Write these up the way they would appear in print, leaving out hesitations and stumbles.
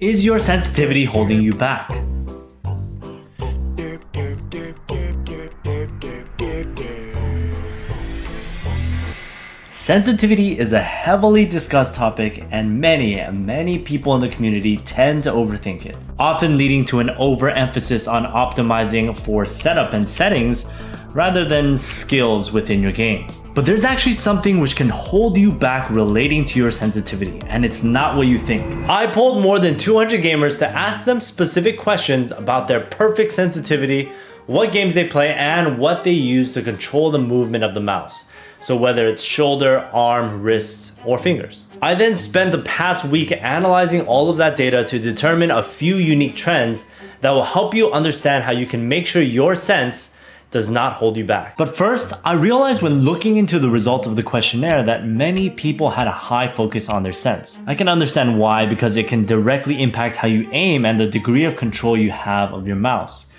Is your sensitivity holding you back? Sensitivity is a heavily discussed topic, and many people in the community tend to overthink it, often leading to an overemphasis on optimizing for setup and settings rather than skills within your game. But there's actually something which can hold you back relating to your sensitivity, and it's not what you think. I polled more than 200 gamers to ask them specific questions about their perfect sensitivity, what games they play, and what they use to control the movement of the mouse. So whether it's shoulder, arm, wrists, or fingers. I then spent the past week analyzing all of that data to determine a few unique trends that will help you understand how you can make sure your sense does not hold you back. But first, I realized when looking into the result of the questionnaire that many people had a high focus on their sense. I can understand why, because it can directly impact how you aim and the degree of control you have of your mouse.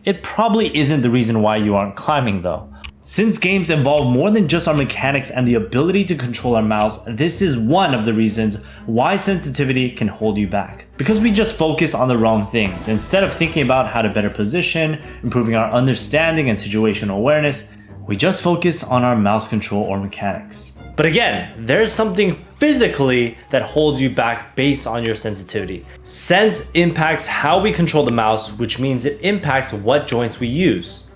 It probably isn't the reason why you aren't climbing though. Since games involve more than just our mechanics and the ability to control our mouse, this is one of the reasons why sensitivity can hold you back. Because we just focus on the wrong things. Instead of thinking about how to better position, improving our understanding and situational awareness, we just focus on our mouse control or mechanics. But again, there's something physically that holds you back based on your sensitivity. Sense impacts how we control the mouse, which means it impacts what joints we use.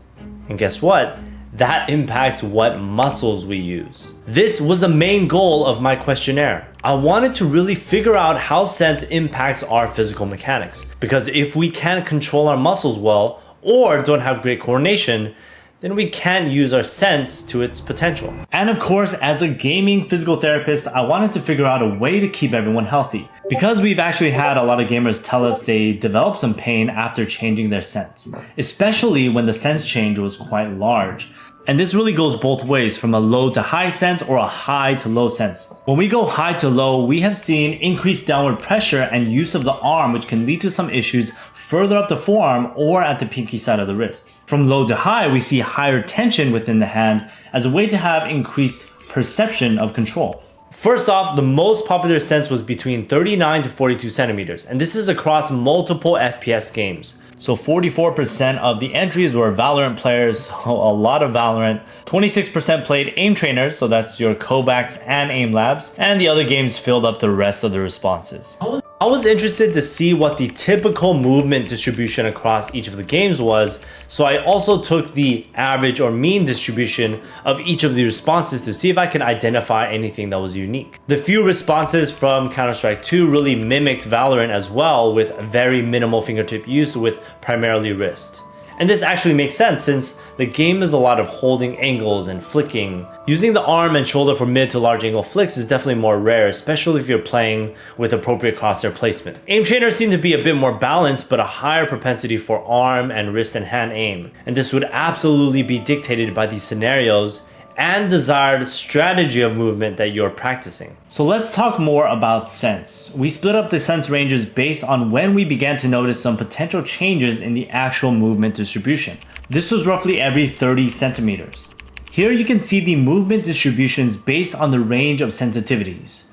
And guess what? That impacts what muscles we use. This was the main goal of my questionnaire. I wanted to really figure out how sense impacts our physical mechanics. Because if we can't control our muscles well, or don't have great coordination, then we can't use our sense to its potential. And of course, as a gaming physical therapist, I wanted to figure out a way to keep everyone healthy. Because we've actually had a lot of gamers tell us they developed some pain after changing their sense, especially when the sense change was quite large. And this really goes both ways, from a low to high sense or a high to low sense. When we go high to low, we have seen increased downward pressure and use of the arm, which can lead to some issues further up the forearm or at the pinky side of the wrist. From low to high, we see higher tension within the hand as a way to have increased perception of control. First off, the most popular sense was between 39 to 42 centimeters, and this is across multiple FPS games. So 44% of the entries were Valorant players, so a lot of Valorant. 26% played Aim Trainers, so that's your Kovacs and Aim Labs, and the other games filled up the rest of the responses. I was interested to see what the typical movement distribution across each of the games was, so I also took the average or mean distribution of each of the responses to see if I could identify anything that was unique. The few responses from Counter-Strike 2 really mimicked Valorant as well, with very minimal fingertip use with primarily wrist. And this actually makes sense since the game is a lot of holding angles and flicking. Using the arm and shoulder for mid to large angle flicks is definitely more rare, especially if you're playing with appropriate crosshair placement. Aim trainers seem to be a bit more balanced, but a higher propensity for arm and wrist and hand aim. And this would absolutely be dictated by the scenarios and desired strategy of movement that you're practicing. So let's talk more about sense. We split up the sense ranges based on when we began to notice some potential changes in the actual movement distribution. This was roughly every 30 centimeters. Here you can see the movement distributions based on the range of sensitivities.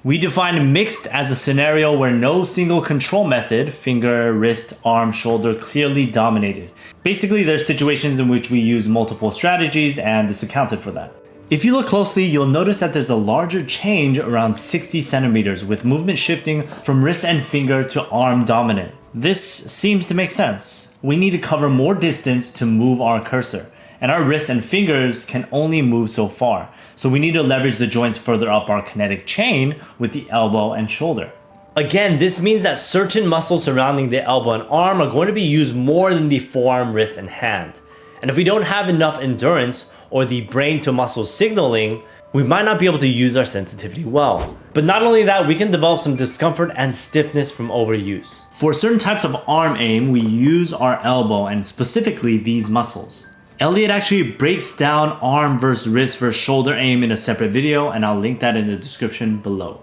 We define mixed as a scenario where no single control method, finger, wrist, arm, shoulder, clearly dominated. Basically, there's situations in which we use multiple strategies, and this accounted for that. If you look closely, you'll notice that there's a larger change around 60 centimeters, with movement shifting from wrist and finger to arm dominant. This seems to make sense. We need to cover more distance to move our cursor, and our wrists and fingers can only move so far. So we need to leverage the joints further up our kinetic chain with the elbow and shoulder. Again, this means that certain muscles surrounding the elbow and arm are going to be used more than the forearm, wrist, and hand. And if we don't have enough endurance or the brain to muscle signaling, we might not be able to use our sensitivity well. But not only that, we can develop some discomfort and stiffness from overuse. For certain types of arm aim, we use our elbow and specifically these muscles. Elliot actually breaks down arm versus wrist versus shoulder aim in a separate video, and I'll link that in the description below.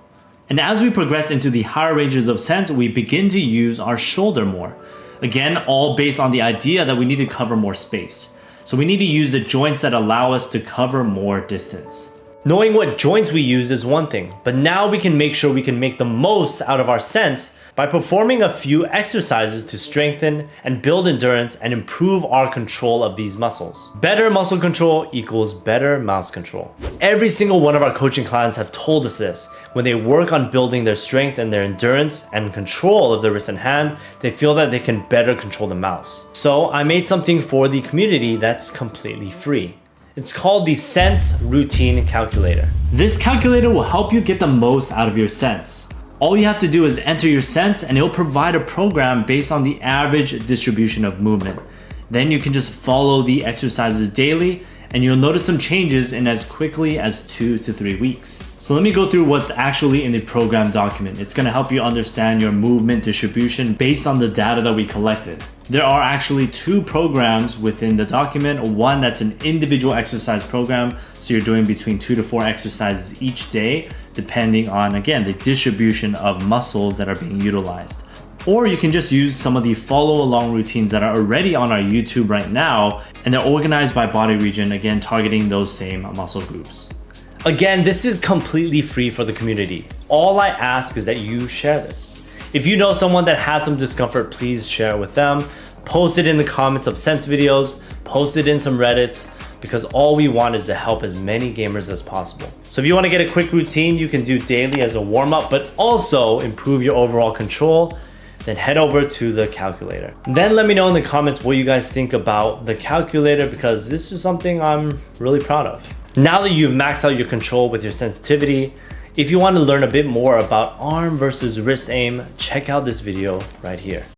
And as we progress into the higher ranges of sense, we begin to use our shoulder more. Again, all based on the idea that we need to cover more space. So we need to use the joints that allow us to cover more distance. Knowing what joints we use is one thing, but now we can make sure we can make the most out of our sense by performing a few exercises to strengthen and build endurance and improve our control of these muscles. Better muscle control equals better mouse control. Every single one of our coaching clients have told us this. When they work on building their strength and their endurance and control of their wrist and hand, they feel that they can better control the mouse. So I made something for the community that's completely free. It's called the Sens Routine Calculator. This calculator will help you get the most out of your Sens. All you have to do is enter your Sens and it'll provide a program based on the average distribution of movement. Then you can just follow the exercises daily and you'll notice some changes in as quickly as 2 to 3 weeks. So let me go through what's actually in the program document. It's going to help you understand your movement distribution based on the data that we collected. There are actually 2 programs within the document. One that's an individual exercise program, so you're doing between 2 to 4 exercises each day, depending on, again, the distribution of muscles that are being utilized. Or you can just use some of the follow along routines that are already on our YouTube right now, and they're organized by body region, again, targeting those same muscle groups. Again, this is completely free for the community. All I ask is that you share this. If you know someone that has some discomfort, please share it with them. Post it in the comments of Sens videos, post it in some Reddits, because all we want is to help as many gamers as possible. So if you want to get a quick routine you can do daily as a warm-up, but also improve your overall control, then head over to the calculator. Then let me know in the comments what you guys think about the calculator, because this is something I'm really proud of. Now that you've maxed out your control with your sensitivity, if you want to learn a bit more about arm versus wrist aim, check out this video right here.